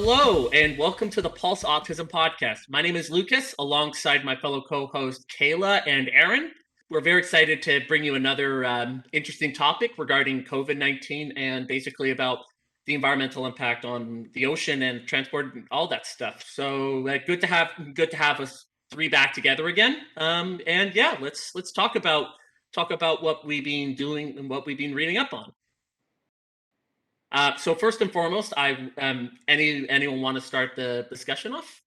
Hello, and welcome to the Pulse Autism Podcast. My name is Lucas, alongside my fellow co hosts Kayla and Aaron. We're very excited to bring you another interesting topic regarding COVID-19 and basically about the environmental impact on the ocean and transport and all that stuff. So good to have us three back together again. And yeah, let's talk about what we've been doing and what we've been reading up on. So first and foremost, anyone want to start the discussion off?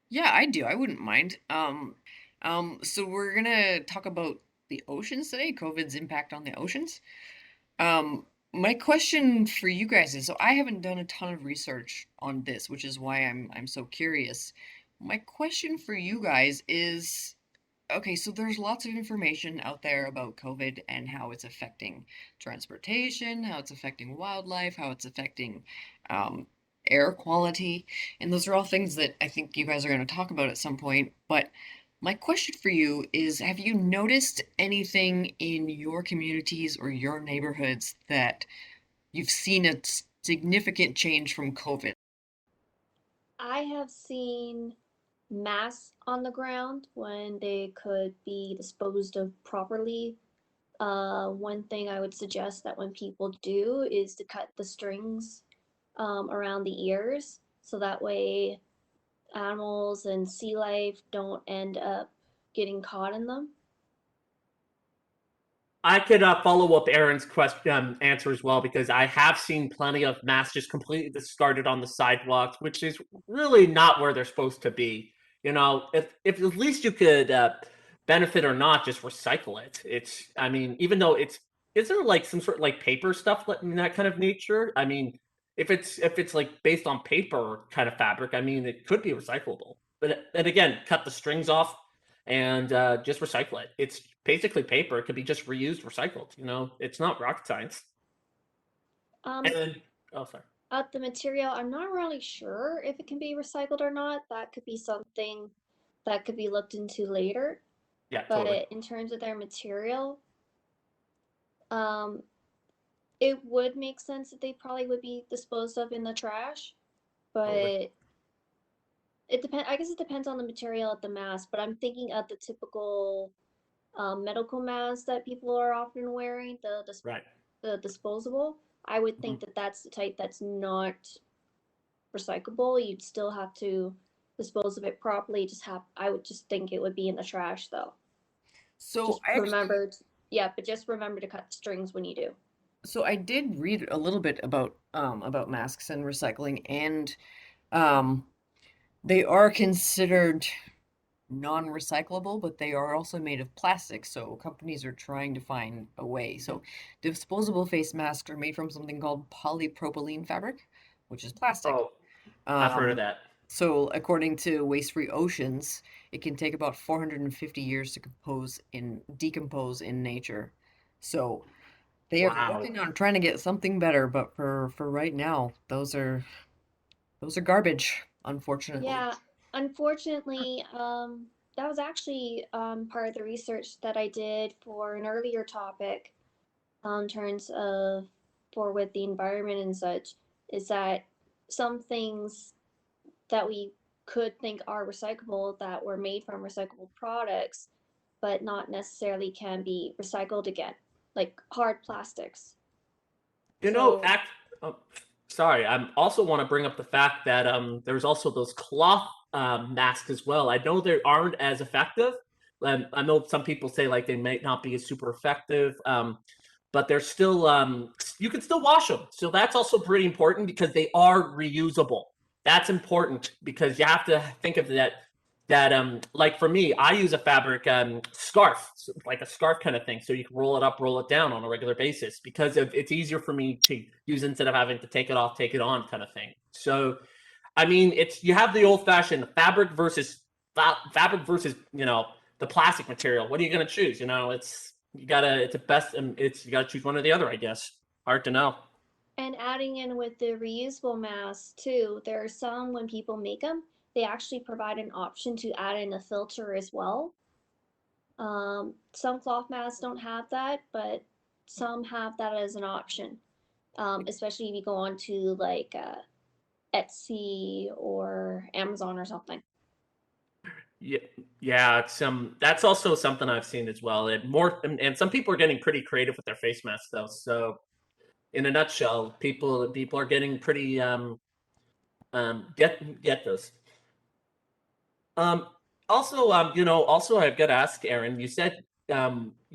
Yeah, I do. I wouldn't mind. So we're gonna talk about the oceans today, COVID's impact on the oceans. My question for you guys is, so I haven't done a ton of research on this, which is why I'm so curious. My question for you guys is, okay, so there's lots of information out there about COVID and how it's affecting transportation, how it's affecting wildlife, how it's affecting um, air quality. And those are all things that I think you guys are going to talk about at some point. But my question for you is, have you noticed anything in your communities or your neighborhoods that you've seen a significant change from COVID? I have seen masks on the ground when they could be disposed of properly. One thing I would suggest that when people do is to cut the strings around the ears so that way animals and sea life don't end up getting caught in them. I could follow up Aaron's question answer as well because I have seen plenty of masks just completely discarded on the sidewalks, which is really not where they're supposed to be. You know, if at least you could benefit or not, just recycle it. I mean, even though isn't it like some sort of like paper stuff in that kind of nature? I mean, if it's like based on paper kind of fabric, I mean, it could be recyclable. But and again, cut the strings off and just recycle it. It's basically paper. It could be just reused, recycled. You know, it's not rocket science. Um, And oh, sorry. the material, I'm not really sure if it can be recycled or not. That could be something that could be looked into later. Yeah, totally, But in terms of their material, um, it would make sense that they probably would be disposed of in the trash, totally. but I guess it depends on the material of the mask. But I'm thinking of the typical medical mask that people are often wearing, Right. the disposable. I would Mhm. think that that's the type that's not recyclable. You'd still have to dispose of it properly. I would just think it would be in the trash though. So Just I actually remember, yeah, but just remember to cut the strings when you do. So I did read a little bit about masks and recycling, and um, they are considered non-recyclable, but they are also made of plastic. So companies are trying to find a way. So disposable face masks are made from something called polypropylene fabric, which is plastic. Oh, I've heard of Um, that. so according to Waste-Free Oceans, it can take about 450 years to decompose in nature. So they are Wow. working on trying to get something better, but for right now, those are garbage, unfortunately. Yeah, unfortunately, that was actually part of the research that I did for an earlier topic in terms of for with the environment and such, is that some things that we could think are recyclable that were made from recyclable products, but not necessarily can be recycled again, like hard plastics. You know, So, oh, sorry. I also want to bring up the fact that there's also those cloth masks as well. I know they aren't as effective. I know some people say like they might not be as super effective. But they're still you can still wash them. So that's also pretty important because they are reusable. That's important because you have to think of that like for me, I use a fabric scarf, like a scarf kind of thing, so you can roll it up, roll it down on a regular basis because it's easier for me to use instead of having to take it off, take it on kind of thing. So I mean, it's you have the old fashioned fabric versus the plastic material. What are you gonna choose? You know, it's a best it's you gotta choose one or the other. I guess hard to know. and adding in with the reusable masks too, there are some when people make them, they actually provide an option to add in a filter as well. Some cloth masks don't have that, but some have that as an option. Especially if you go on to like Etsy or Amazon or something. Yeah, yeah, it's that's also something I've seen as well. And some people are getting pretty creative with their face masks though. So in a nutshell, people are getting pretty get those. Um Also also I've got to ask Aaron, you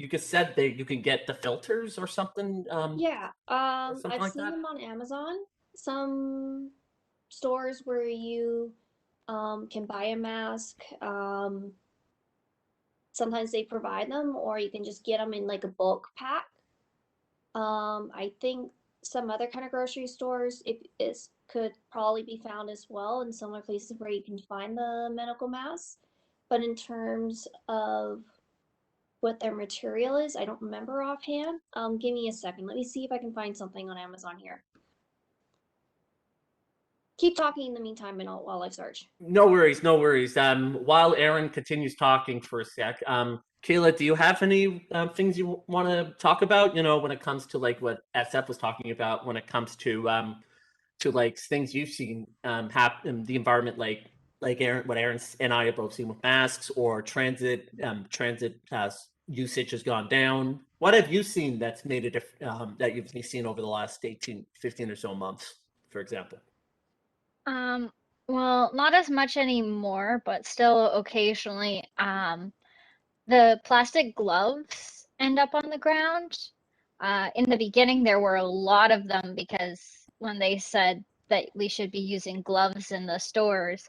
just said that you can get the filters Yeah, or something I've like seen that? them on Amazon. Some stores where you can buy a mask. Sometimes they provide them, or you can just get them in like a bulk pack. I think some other kind of grocery stores it is could probably be found as well in similar places where you can find the medical masks. But in terms of what their material is, I don't remember offhand. Give me a second. Let me see if I can find something on Amazon here. Keep talking in the meantime, and while I search. No worries, no worries. While Aaron continues talking for a sec, Kayla, do you have any things you want to talk about? When it comes to like what SF was talking about, when it comes to like things you've seen happen in the environment, like what Aaron and I have both seen with masks or transit usage has gone down. What have you seen that's made a that you've seen over the last 18, 15 or so months, for example? Um, well, not as much anymore, but still occasionally. The plastic gloves end up on the ground. In the beginning, there were a lot of them because when they said that we should be using gloves in the stores,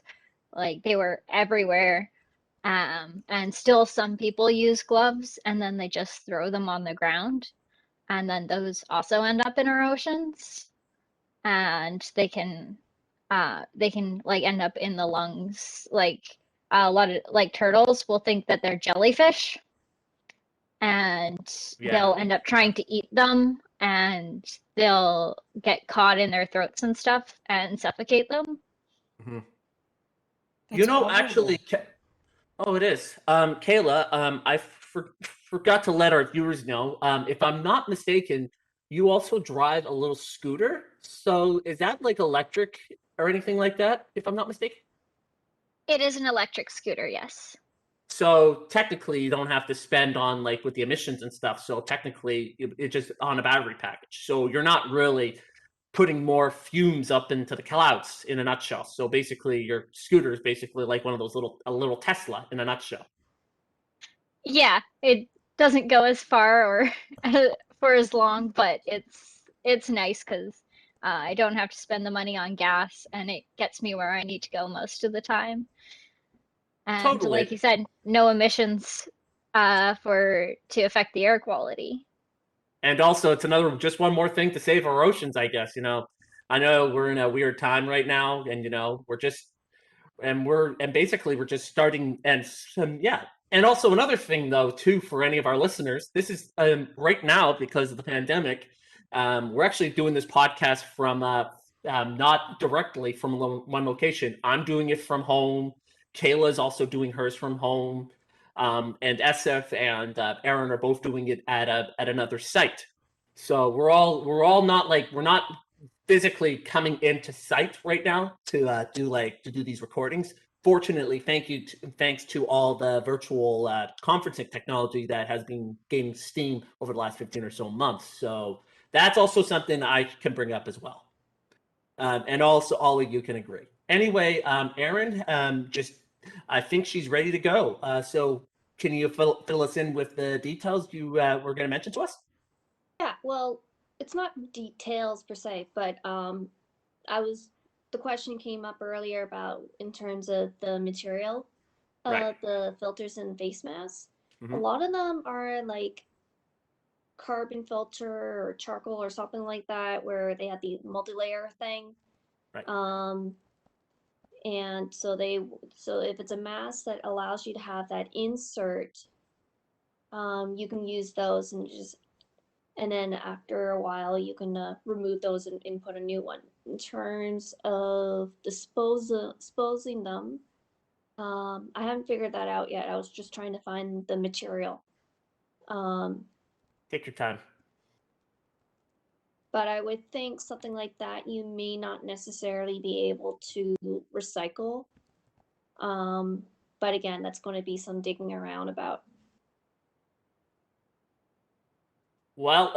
like they were everywhere. And still some people use gloves and then they just throw them on the ground. And then those also end up in our oceans and they can like end up in the lungs. Like a lot of like turtles will think that they're jellyfish and Yeah. they'll end up trying to eat them and they'll get caught in their throats and stuff and suffocate them. Mhm. That's Actually, horrible. oh, it is. Kayla, forgot to let our viewers know. If I'm not mistaken, you also drive a little scooter. So is that like electric or anything like that? If I'm not mistaken. It is an electric scooter, yes. So technically, you don't have to spend on like with the emissions and stuff. So technically, it's just on a battery package. So you're not really putting more fumes up into the clouds in a nutshell. So basically, your scooter is basically like one of those a little Tesla in a nutshell. Yeah, it doesn't go as far or for as long, but it's nice because I don't have to spend the money on gas and it gets me where I need to go most of the time. And like Totally. you said, no emissions for to affect the air quality. And also, it's just one more thing to save our oceans, I guess. I know we're in a weird time right now, and and basically we're just starting, yeah. And also another thing, though, too, for any of our listeners, this is right now because of the pandemic. We're actually doing this podcast from not directly from one location. I'm doing it from home. Kayla's also doing hers from home. And SF and Aaron are both doing it at another site. So we're all not like we're not physically coming into site right now to do these recordings. Fortunately, thanks to all the virtual conferencing technology that has been gaining steam over the last 15 or so months. So that's also something I can bring up as well, and also all of you can agree. Anyway, Erin, just I think she's ready to go. So can you fill us in with the details you were going to mention to us? Yeah, well, it's not details per se, but I was the question came up earlier about in terms of the material Right. of the filters and face masks. A Mm-hmm. lot of them are like carbon filter or charcoal or something like that, where they have the multi-layer thing. Right. Um, and so if it's a mask that allows you to have that insert, you can use those and then after a while you can remove those and put a new one. In terms of disposing them, I haven't figured that out yet. I was just trying to find the material. Um, Take your time. But I would think something like that you may not necessarily be able to recycle. But again, that's going to be some digging around about. Well,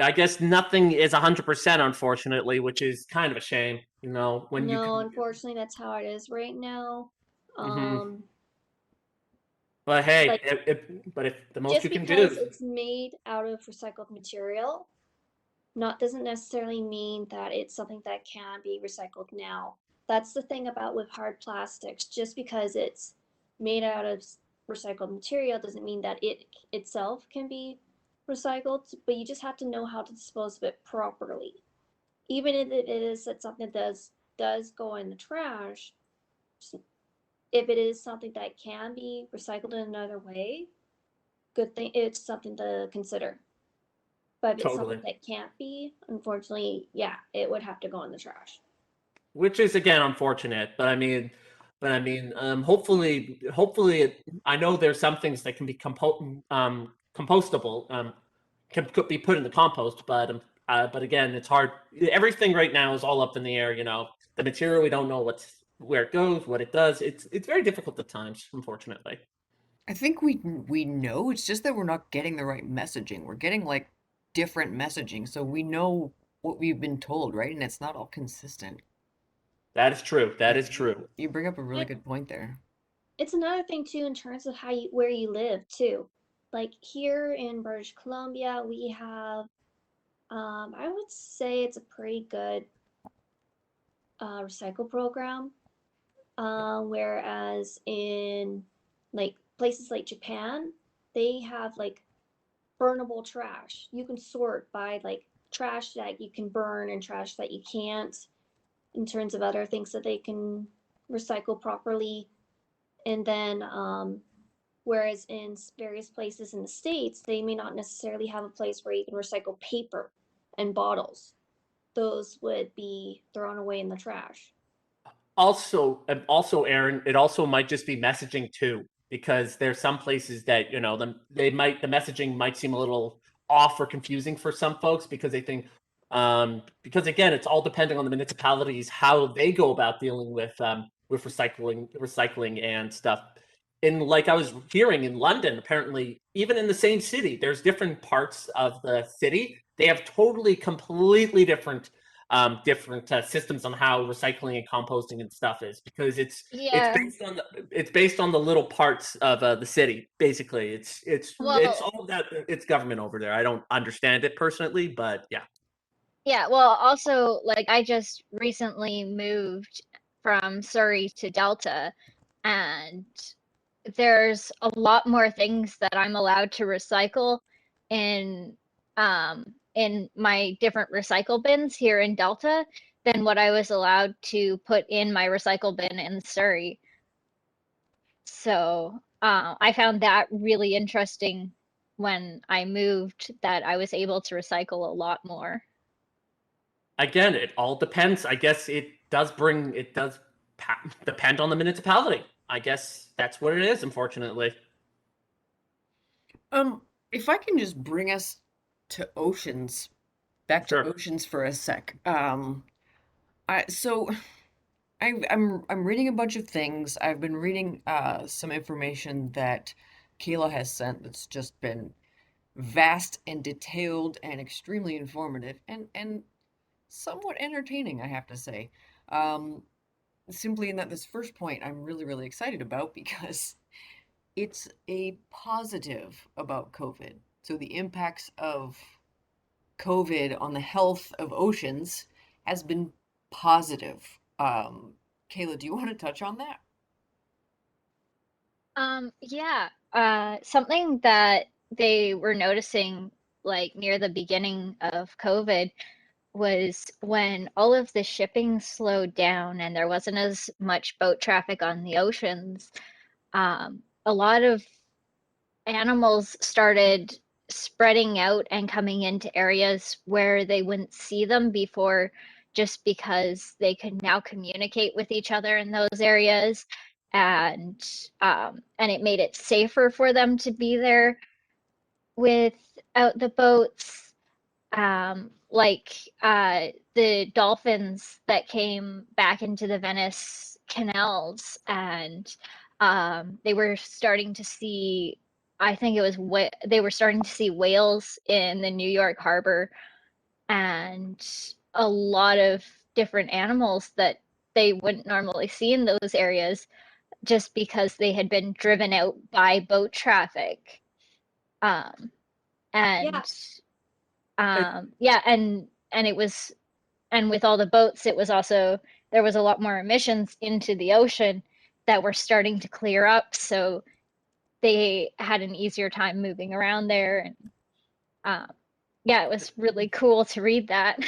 I guess nothing is 100%, unfortunately, which is kind of a shame. You know, when you No, can. unfortunately, that's how it is right now. Hmm. Um, But hey, like if the most just you can do. because it's made out of recycled material, not doesn't necessarily mean that it's something that can be recycled now. That's the thing about with hard plastics. Just because it's made out of recycled material doesn't mean that it itself can be recycled, but you just have to know how to dispose of it properly. Even if it is that something does go in the trash, if it is something that can be recycled in another way, good thing, it's something to consider. But if it's something Totally. that can't be, unfortunately, yeah, it would have to go in the trash. Which is again unfortunate. Hopefully, I know there's some things that can be compostable, could be put in the compost, but again, it's hard. Everything right now is all up in the air. You know, the material we don't know where it goes, what it does. It's very difficult at times, unfortunately. I think we know, it's just that we're not getting the right messaging. We're getting like different messaging, so we know what we've been told, right? And it's not all consistent. That is true. That Yeah, is true. you bring up a really And good point there. it's another thing too in terms of how you where you live too. Like here in British Columbia, we have I would say it's a pretty good recycle program. Whereas in like places like Japan, they have like burnable trash. You can sort by like trash that you can burn and trash that you can't, in terms of other things that they can recycle properly. And then, whereas in various places in the States, they may not necessarily have a place where you can recycle paper and bottles. Those would be thrown away in the trash. Also, Aaron, it also might just be messaging too, because there's some places that the messaging might seem a little off or confusing for some folks because they think, because again, it's all depending on the municipalities how they go about dealing with recycling and stuff. And like I was hearing in London, apparently, even in the same city, there's different parts of the city. They have totally, completely different systems on how recycling and composting and stuff is, because it's Yeah. based on the little parts of the city. Basically, it's Well, all that it's government over there. I don't understand it personally, but yeah. yeah, well, also, like, I just recently moved from Surrey to Delta, and there's a lot more things that I'm allowed to recycle in in my different recycle bins here in Delta than what I was allowed to put in my recycle bin in Surrey. So, I found that really interesting when I moved, that I was able to recycle a lot more. Again, it all depends. I guess it does depend on the municipality. I guess that's what it is, unfortunately. Um, if I can just bring us to oceans, back to Sure. oceans for a sec. So I'm reading a bunch of things. I've been reading some information that Kayla has sent that's just been vast and detailed and extremely informative and somewhat entertaining, I have to say. Um, Simply in that this first point I'm really excited about because it's a positive about COVID. So the impacts of COVID on the health of oceans has been positive. Kayla, do you want to touch on that? Yeah, something that they were noticing like near the beginning of COVID was when all of the shipping slowed down and there wasn't as much boat traffic on the oceans, a lot of animals started spreading out and coming into areas where they wouldn't see them before, just because they could now communicate with each other in those areas, and and it made it safer for them to be there without the boats. like the dolphins that came back into the Venice canals, and they were starting to see, I think it was they were starting to see whales in the New York harbor, and a lot of different animals that they wouldn't normally see in those areas just because they had been driven out by boat traffic. Um, Yeah, and yeah, and it was, and with all the boats, it was also, there was a lot more emissions into the ocean that were starting to clear up, so they had an easier time moving around there. And yeah, it was really cool to read that.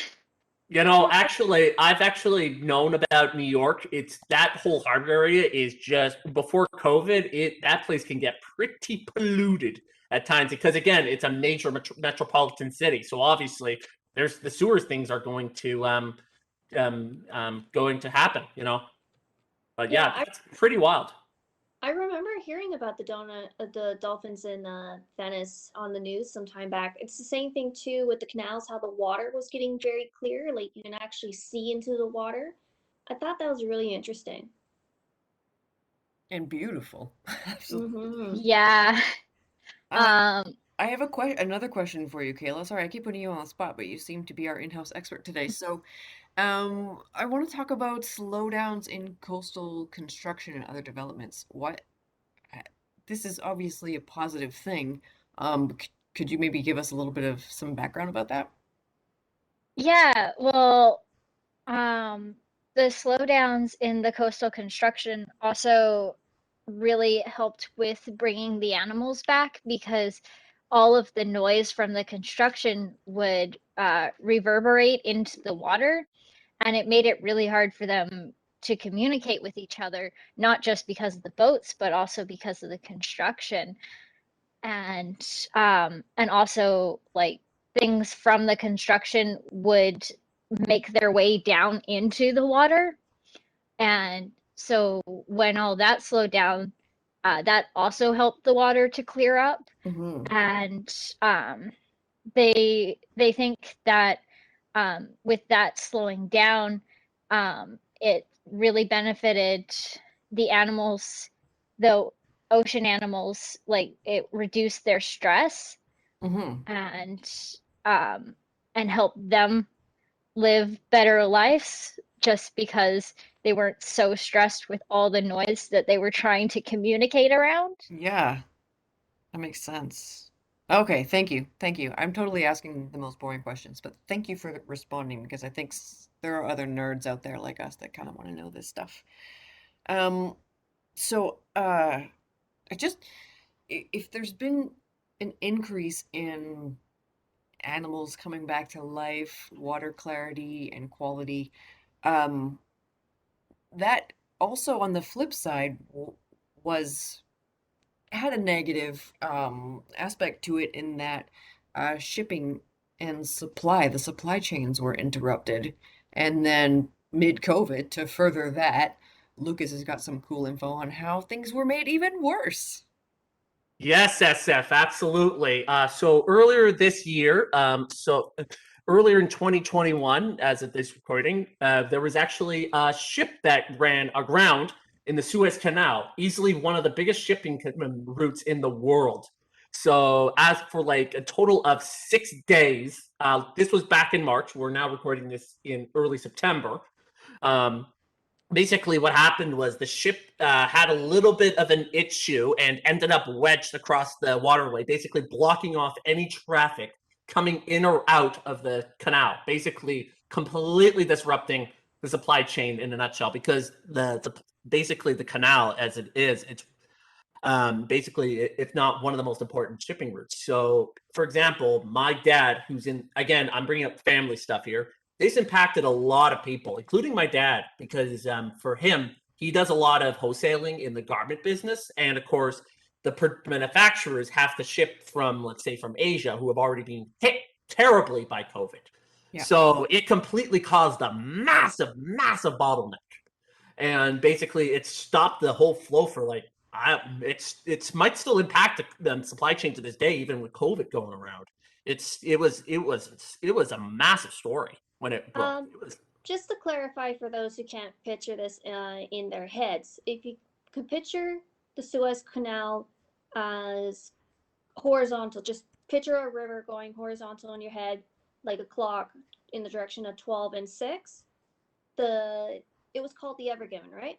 You know, yeah, actually, I've actually known about New York. It's that whole harbor area is just before COVID. That place can get pretty polluted at times because again, it's a major metropolitan city. So obviously, there's the sewers things are going to happen. You know, but yeah. yeah, that's pretty wild. I remember hearing about the dolphins in Venice on the news some time back. It's the same thing too with the canals, how the water was getting very clear, like you can actually see into the water. I thought that was really interesting. And beautiful. Absolutely. Mm-hmm. Yeah. Uh, Um, I have another question for you, Kayla. Sorry, I keep putting you on the spot, but you seem to be our in-house expert today. So, I want to talk about slowdowns in coastal construction and other developments. Uh, this is obviously a positive thing. Could you maybe give us a little bit of some background about that? yeah, well, um, the slowdowns in the coastal construction also really helped with bringing the animals back, because all of the noise from the construction would reverberate into the water, and it made it really hard for them to communicate with each other, not just because of the boats, but also because of the construction. And also, like, things from the construction would make their way down into the water, and so when all that slowed down, that also helped the water to clear up. Mm-hmm. And they think that with that slowing down, it really benefited the animals, the ocean animals, like it reduced their stress, Mm-hmm. and um, and helped them live better lives, just because they weren't so stressed with all the noise that they were trying to communicate around. Yeah, that makes sense. Okay, thank you. Thank you. I'm totally asking the most boring questions, but thank you for responding because I think there are other nerds out there like us that kind of want to know this stuff. Um, so I just if there's been an increase in animals coming back to life, water clarity and quality, um, that also on the flip side was had a negative aspect to it in that shipping and the supply chains were interrupted. And then mid COVID, to further that, Lucas has got some cool info on how things were made even worse. Yes, SF, absolutely. So earlier this year, earlier in 2021, as of this recording, there was actually a ship that ran aground in the Suez Canal, easily one of the biggest shipping routes in the world. So, as for like a total of 6 days, this was back in March. We're now recording this in early September. Um, Basically what happened was the ship had a little bit of an issue and ended up wedged across the waterway, basically blocking off any traffic coming in or out of the canal, basically completely disrupting the supply chain in a nutshell, because the basically the canal as it is, it's basically, if not one of the most important shipping routes. So, for example, my dad, who's in, again, I'm bringing up family stuff here. This impacted a lot of people, including my dad, because for him, he does a lot of wholesaling in the garment business. And of course, the manufacturers have to ship from, let's say, from Asia, who have already been hit terribly by COVID. Yeah. So it completely caused a massive, massive bottleneck, and basically it stopped the whole flow for like it's might still impact the supply chain to this day, even with COVID going around. It was a massive story when it broke. It was Just to clarify for those who can't picture this in their heads, if you could picture the Suez Canal as horizontal, just picture a river going horizontal in your head like a clock in the direction of 12 and 6. It was called the Ever Given, right?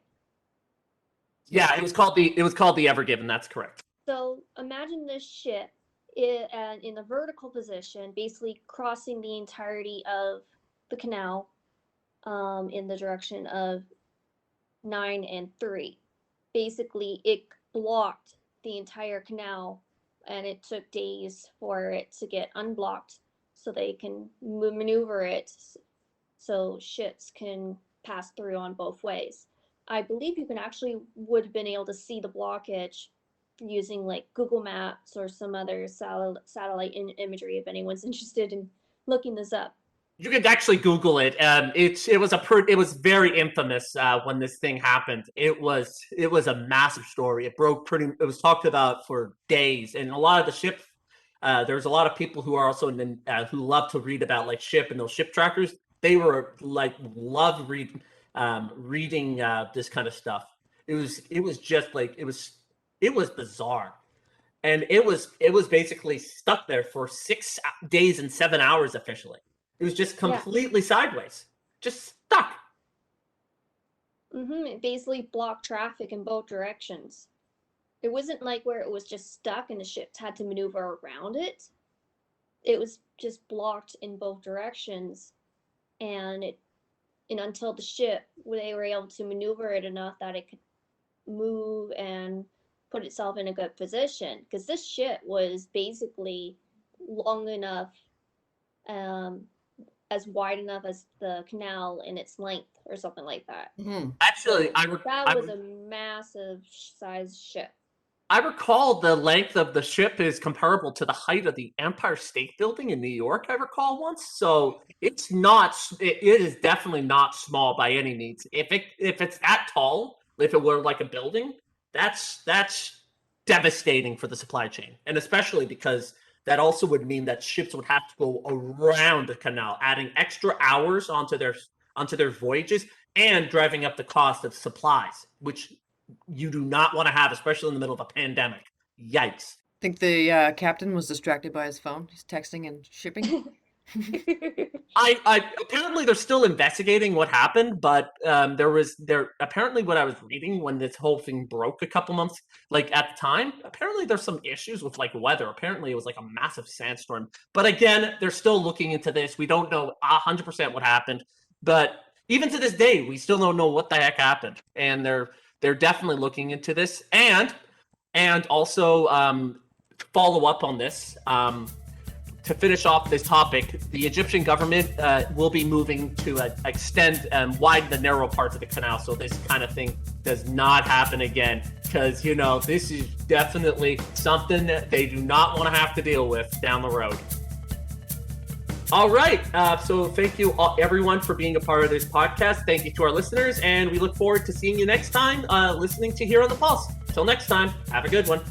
yeah, it was called the Ever Given. That's correct. So imagine this ship in a vertical position, basically crossing the entirety of the canal in the direction of 9 and 3. Basically, it blocked the entire canal, and it took days for it to get unblocked so they can maneuver it so ships can pass through on both ways. I believe you can actually would have been able to see the blockage using like Google Maps or some other satellite imagery if anyone's interested in looking this up. You could actually Google it. It was very infamous when this thing happened. It was a massive story. It was talked about for days, and a lot of the ship. There's a lot of people who are also who love to read about like ship and those ship trackers. They were like love reading this kind of stuff. It was just like it was bizarre, and it was basically stuck there for 6 days and 7 hours officially. It was just completely sideways, just stuck. It basically blocked traffic in both directions. It wasn't like where it was just stuck and the ships had to maneuver around it. It was just blocked in both directions, and until the ship, they were able to maneuver it enough that it could move and put itself in a good position. Because this ship was basically long enough, as wide enough as the canal in its length, or something like that. Actually, that was a massive size ship. I recall the length of the ship is comparable to the height of the Empire State Building in New York. I recall once, so it's not. It is definitely not small by any means. If it's that tall, if it were like a building, that's devastating for the supply chain, and especially because that also would mean that ships would have to go around the canal, adding extra hours onto their voyages and driving up the cost of supplies, which you do not want to have, especially in the middle of a pandemic. Yikes. I think the captain was distracted by his phone. He's texting and shipping. I apparently they're still investigating what happened, but apparently what I was reading when this whole thing broke a couple months, like at the time, apparently there's some issues with like weather. Apparently it was like a massive sandstorm. But again, they're still looking into this. We don't know 100% what happened, but even to this day, we still don't know what the heck happened. And they're definitely looking into this, and also follow up on this. To finish off this topic, the Egyptian government will be moving to extend and widen the narrow parts of the canal, so this kind of thing does not happen again. Because this is definitely something that they do not want to have to deal with down the road. All right, so thank you everyone for being a part of this podcast. Thank you to our listeners, and we look forward to seeing you next time, listening to Here on the Pulse. Till next time, have a good one.